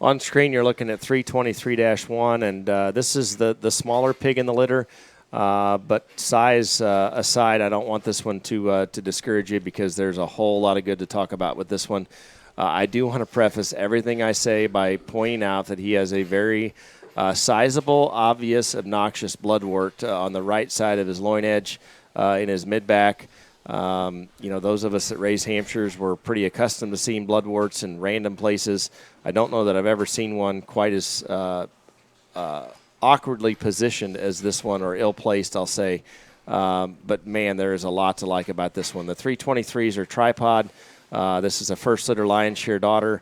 On screen, you're looking at 323-1, and this is the smaller pig in the litter. But size aside, I don't want this one to discourage you because there's a whole lot of good to talk about with this one. I do want to preface everything I say by pointing out that he has a very sizable, obvious, obnoxious bloodwort on the right side of his loin edge in his mid-back. Those of us that raise Hampshires were pretty accustomed to seeing bloodworts in random places. I don't know that I've ever seen one quite as awkwardly positioned as this one, or ill-placed, I'll say. But, man, there is a lot to like about this one. The 323s are tripod. This is a first litter Lion's Share daughter.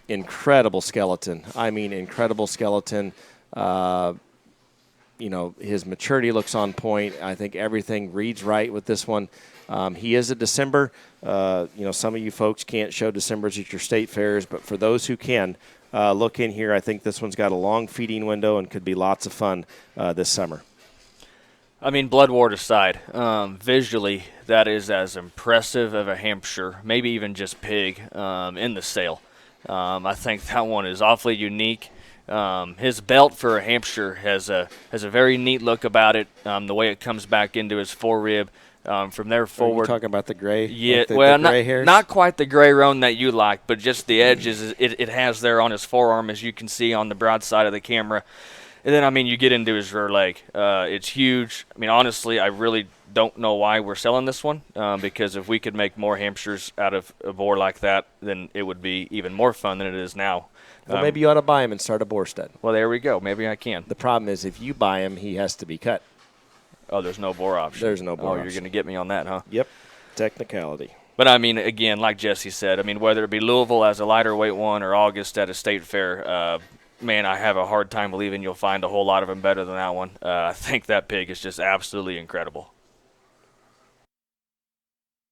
Incredible skeleton. I mean, incredible skeleton. His maturity looks on point. I think everything reads right with this one. He is a December. Some of you folks can't show Decembers at your state fairs, but for those who can, look in here. I think this one's got a long feeding window and could be lots of fun this summer. I mean, bloodwort aside, visually that is as impressive of a Hampshire, maybe even just pig, in the sale. I think that one is awfully unique. His belt for a Hampshire has a very neat look about it. The way it comes back into his forerib. From there forward. Are you talking about the gray? Yeah, like the gray hairs? Not quite the gray roan that you like, but just the edges it has there on his forearm, as you can see on the broadside of the camera. And then, you get into his rear leg. It's huge. Honestly, I really don't know why we're selling this one, because if we could make more Hampshires out of a boar like that, then it would be even more fun than it is now. Well, maybe you ought to buy him and start a boar stud. Well, there we go. Maybe I can. The problem is if you buy him, he has to be cut. Oh, there's no boar option. There's no boar option. You're going to get me on that, huh? Yep. Technicality. But, again, like Jesse said, whether it be Louisville as a lighter weight one or August at a state fair, man, I have a hard time believing you'll find a whole lot of them better than that one. I think that pig is just absolutely incredible.